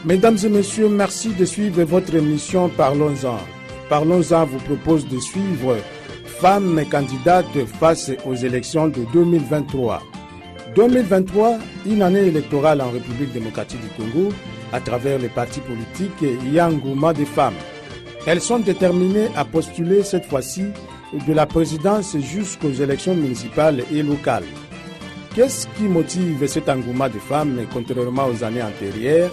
Mesdames et messieurs, merci de suivre votre émission Parlons-en. Parlons-en vous propose de suivre femmes candidates face aux élections de 2023. 2023, une année électorale en République démocratique du Congo, à travers les partis politiques et un engouement des femmes. Elles sont déterminées à postuler cette fois-ci de la présidence jusqu'aux élections municipales et locales. Qu'est-ce qui motive cet engouement des femmes contrairement aux années antérieures?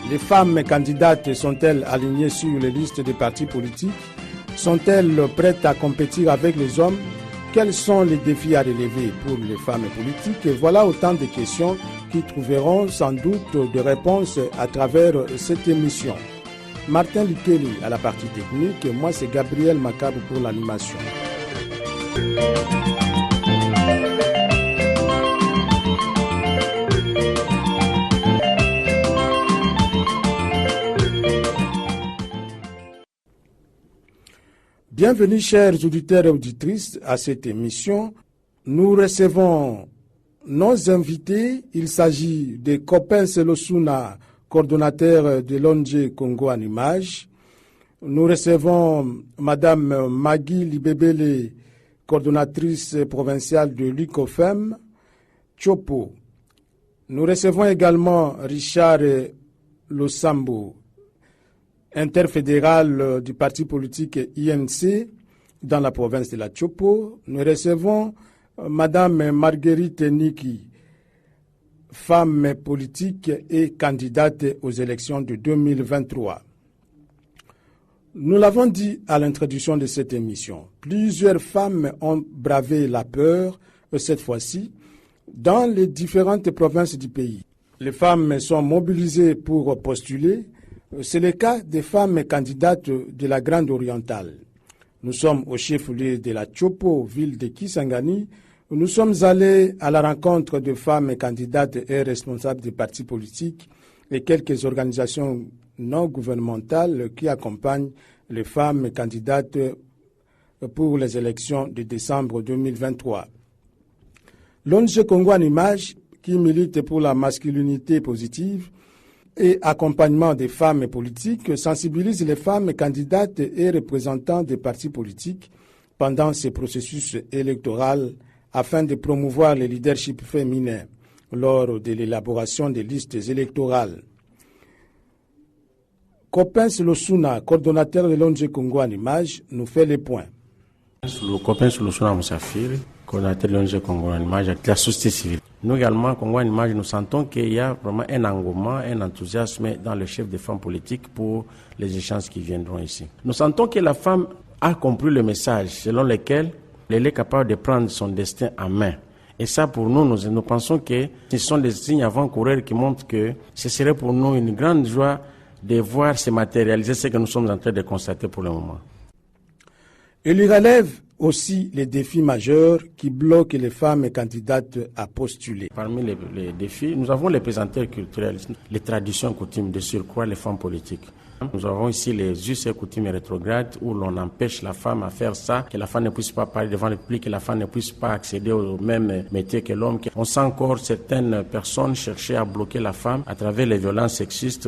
Les femmes candidates sont-elles alignées sur les listes des partis politiques? Sont-elles prêtes à compétir avec les hommes? Quels sont les défis à relever pour les femmes politiques? Et voilà autant de questions qui trouveront sans doute des réponses à travers cette émission. Martin Likeli à la partie technique et moi c'est Gabriel Macabre pour l'animation. Bienvenue chers auditeurs et auditrices à cette émission. Nous recevons nos invités. Il s'agit de Kopens Losuna, coordonnateur de l'ONG Congo en Images. Nous recevons Madame Magui Libebele, coordonnatrice provinciale de l'ICOFEM, Chopo. Nous recevons également Richard Losambo, interfédéral du parti politique INC dans la province de la Chopo. Nous recevons Madame Marguerite Niki, femme politique et candidate aux élections de 2023. Nous l'avons dit à l'introduction de cette émission, plusieurs femmes ont bravé la peur cette fois-ci dans les différentes provinces du pays. Les femmes sont mobilisées pour postuler. C'est le cas des femmes candidates de la Grande Orientale. Nous sommes au chef-lieu de la Chopo, ville de Kisangani. Nous sommes allés à la rencontre de femmes candidates et responsables des partis politiques et quelques organisations non gouvernementales qui accompagnent les femmes candidates pour les élections de décembre 2023. L'ONG Congo en Images, qui milite pour la masculinité positive et accompagnement des femmes politiques, sensibilise les femmes candidates et représentants des partis politiques pendant ce processus électoral afin de promouvoir le leadership féminin lors de l'élaboration des listes électorales. Kopens Losuna, coordonnateur de l'ONG Congo en Images, nous fait les points. Kopens Losuna Moussafiri, coordonnateur de l'ONG Congo en Images, de la société civile. Nous également, Congo en Images, nous sentons qu'il y a vraiment un engouement, un enthousiasme dans le chef des femmes politiques pour les échanges qui viendront ici. Nous sentons que la femme a compris le message selon lequel elle est capable de prendre son destin en main. Et ça, pour nous, nous pensons que ce sont des signes avant-coureurs qui montrent que ce serait pour nous une grande joie de voir se matérialiser ce que nous sommes en train de constater pour le moment. Il y relève aussi les défis majeurs qui bloquent les femmes candidates à postuler. Parmi les défis, nous avons les pesanteurs culturels, les traditions coutumes, de surcroît les femmes politiques. Nous avons ici les us et coutumes rétrogrades où l'on empêche la femme à faire ça, que la femme ne puisse pas parler devant le public, que la femme ne puisse pas accéder au même métier que l'homme. On sent encore certaines personnes chercher à bloquer la femme à travers les violences sexistes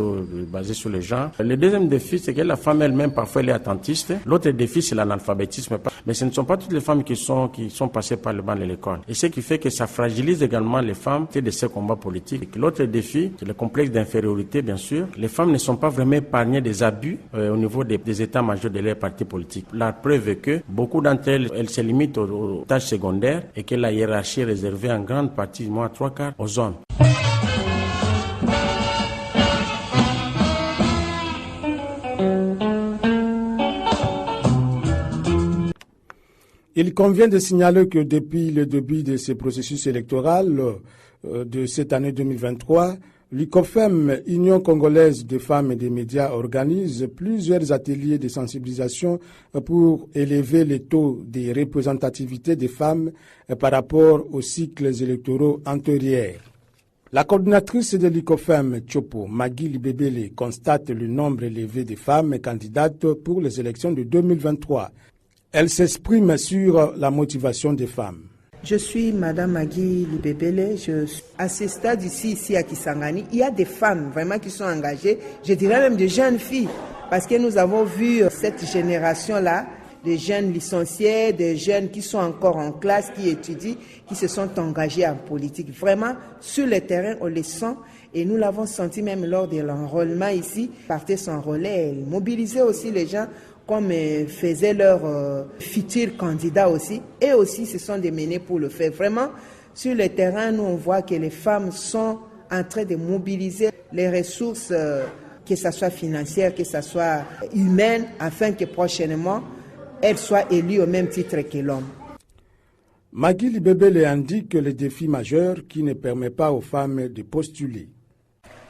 basées sur les genres. Le deuxième défi, c'est que la femme elle-même, parfois, elle est attentiste. L'autre défi, c'est l'analphabétisme. Mais ce ne sont pas toutes les femmes qui sont passées par le banc de l'école. Et ce qui fait que ça fragilise également les femmes de ces combats politiques. L'autre défi, c'est le complexe d'infériorité, bien sûr. Les femmes ne sont pas vraiment épargnées des abus au niveau des états-majors de leurs partis politiques. La preuve est que beaucoup d'entre elles se limitent aux tâches secondaires et que la hiérarchie est réservée en grande partie, moins 3/4, aux hommes. Il convient de signaler que depuis le début de ce processus électoral de cette année 2023, l'ICOFEM, Union congolaise des femmes et des médias, organise plusieurs ateliers de sensibilisation pour élever le taux de représentativité des femmes par rapport aux cycles électoraux antérieurs. La coordinatrice de l'ICOFEM, Chopo, Magui Libebele, constate le nombre élevé de femmes candidates pour les élections de 2023. Elle s'exprime sur la motivation des femmes. Je suis Madame Magui Libebele. À ce stade ici à Kisangani, il y a des femmes vraiment qui sont engagées, je dirais même des jeunes filles, parce que nous avons vu cette génération-là, des jeunes licenciés, des jeunes qui sont encore en classe, qui étudient, qui se sont engagés en politique. Vraiment, sur le terrain, on les sent. Et nous l'avons senti même lors de l'enrôlement ici, partait son relais, mobiliser aussi les gens comme faisaient leurs futurs candidats aussi. Et aussi, se sont démenés pour le faire. Vraiment, sur le terrain, nous, on voit que les femmes sont en train de mobiliser les ressources, que ce soit financières, que ce soit humaines, afin que prochainement, elles soient élues au même titre que l'homme. Magui Libebele indique les défis majeurs qui ne permettent pas aux femmes de postuler.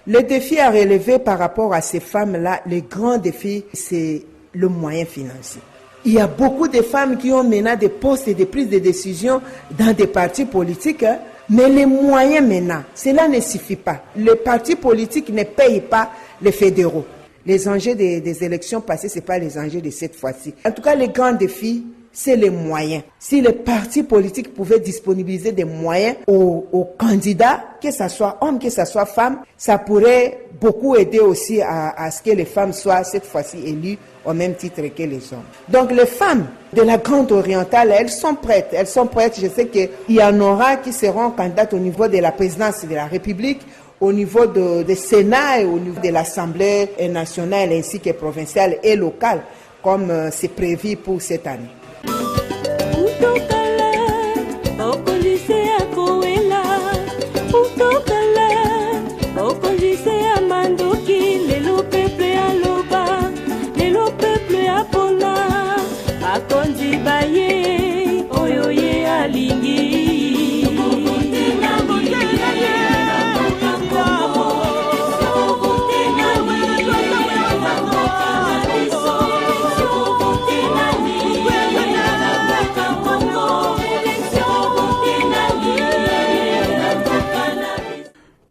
Le défi à relever par rapport à ces femmes-là, le grand défi, c'est le moyen financier. Il y a beaucoup de femmes qui ont maintenant des postes et des prises de décision dans des partis politiques, mais les moyens maintenant, cela ne suffit pas. Les partis politiques ne payent pas les fédéraux. Les enjeux des élections passées, ce n'est pas les enjeux de cette fois-ci. En tout cas, le grand défi, c'est les moyens. Si les partis politiques pouvaient disponibiliser des moyens aux candidats, que ce soit hommes, que ce soit femmes, ça pourrait beaucoup aider aussi à ce que les femmes soient cette fois-ci élues au même titre que les hommes. Donc les femmes de la Grande Orientale, elles sont prêtes. Elles sont prêtes. Je sais qu'il y en aura qui seront candidates au niveau de la présidence de la République, au niveau du Sénat et au niveau de l'Assemblée nationale ainsi que provinciale et locale, comme c'est prévu pour cette année.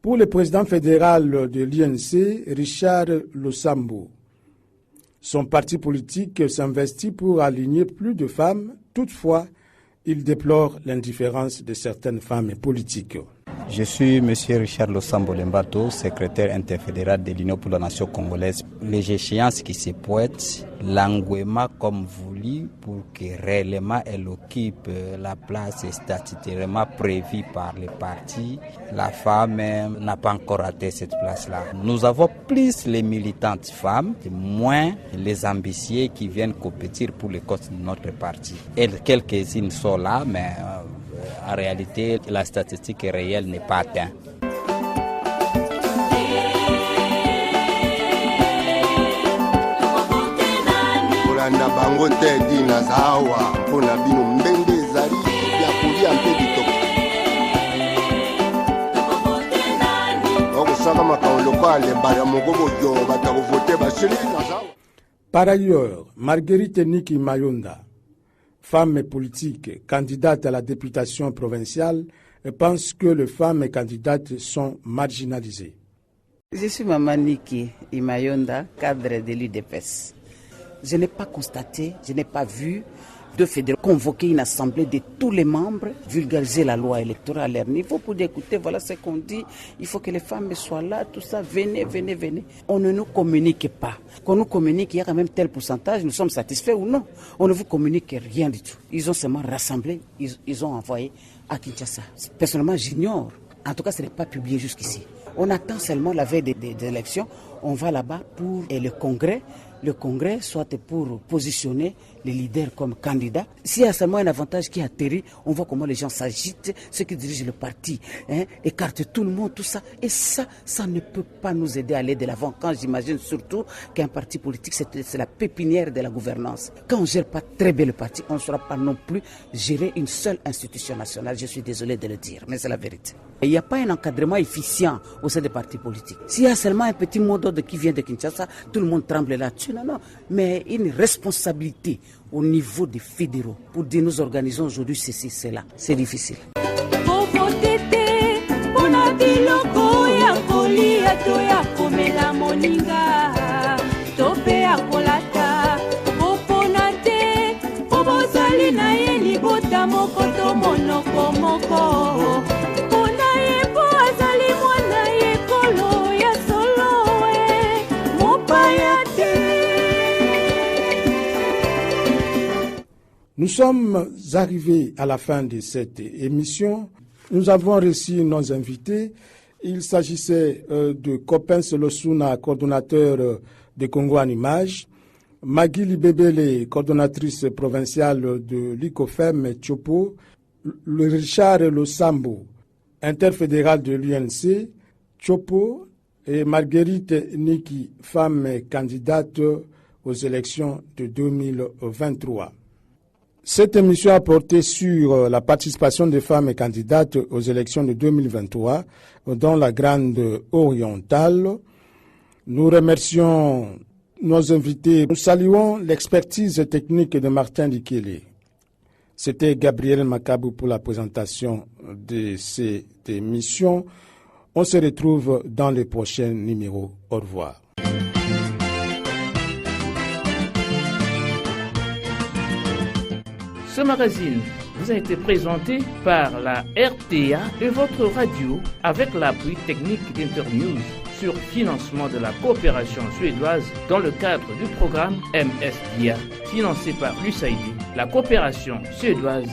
Pour le président fédéral de l'INC, Richard Losambo, son parti politique s'investit pour aligner plus de femmes. Toutefois, il déplore l'indifférence de certaines femmes politiques. Je suis M. Richard Losambo Lembato, secrétaire interfédéral de l'Union pour la nation congolaise. Les échéances qui se pointent, l'engouement comme voulu pour que réellement elle occupe la place statutairement prévue par les partis. La femme n'a pas encore atteint cette place-là. Nous avons plus les militantes femmes, moins les ambitieux qui viennent compétir pour les causes de notre parti. Et quelques-unes sont là, mais en réalité, la statistique réelle n'est pas atteinte. Par ailleurs, Marguerite Niki Mayonda, femme politique, candidate à la députation provinciale, pense que les femmes candidates sont marginalisées. Je suis Maman Niki Mayonda, cadre de l'UDPS. Je n'ai pas constaté, je n'ai pas vu de fédéraux convoquer une assemblée de tous les membres, vulgariser la loi électorale à leur niveau pour dire écoutez, voilà ce qu'on dit, il faut que les femmes soient là, tout ça, venez. On ne nous communique pas. Quand nous communique, il y a quand même tel pourcentage, nous sommes satisfaits ou non. On ne vous communique rien du tout. Ils ont seulement rassemblé, ils ont envoyé à Kinshasa. Personnellement, j'ignore. En tout cas, ce n'est pas publié jusqu'ici. On attend seulement la veille des élections. On va là-bas pour le congrès soit pour positionner les leaders comme candidats. S'il y a seulement un avantage qui atterrit, on voit comment les gens s'agitent, ceux qui dirigent le parti, écartent tout le monde, tout ça. Et ça ne peut pas nous aider à aller de l'avant. Quand j'imagine surtout qu'un parti politique, c'est la pépinière de la gouvernance. Quand on ne gère pas très bien le parti, on ne saura pas non plus gérer une seule institution nationale. Je suis désolé de le dire, mais c'est la vérité. Il n'y a pas un encadrement efficient au sein des partis politiques. S'il y a seulement un petit mot d'ordre qui vient de Kinshasa, tout le monde tremble là-dessus. Non. Mais une responsabilité au niveau des fédéraux pour dire nous organisons aujourd'hui ceci, cela. C'est difficile. Moko to monoko Nous sommes arrivés à la fin de cette émission. Nous avons reçu nos invités. Il s'agissait de Coppens Losuna, coordonnateur de Congo en Images, Magui Libebele, coordonnatrice provinciale de l'ICOFEM Tchopo, le Richard Losambo, interfédéral de l'UNC, Tchopo, et Marguerite Niki, femme candidate aux élections de 2023. Cette émission a porté sur la participation des femmes candidates aux élections de 2023 dans la Grande Orientale. Nous remercions nos invités. Nous saluons l'expertise technique de Martin Dikele. C'était Gabriel Makabou pour la présentation de cette émission. On se retrouve dans les prochains numéros. Au revoir. Ce magazine vous a été présenté par la RTA et votre radio avec l'appui technique d'Internews sur financement de la coopération suédoise dans le cadre du programme MSDIA financé par l'USAID, la coopération suédoise.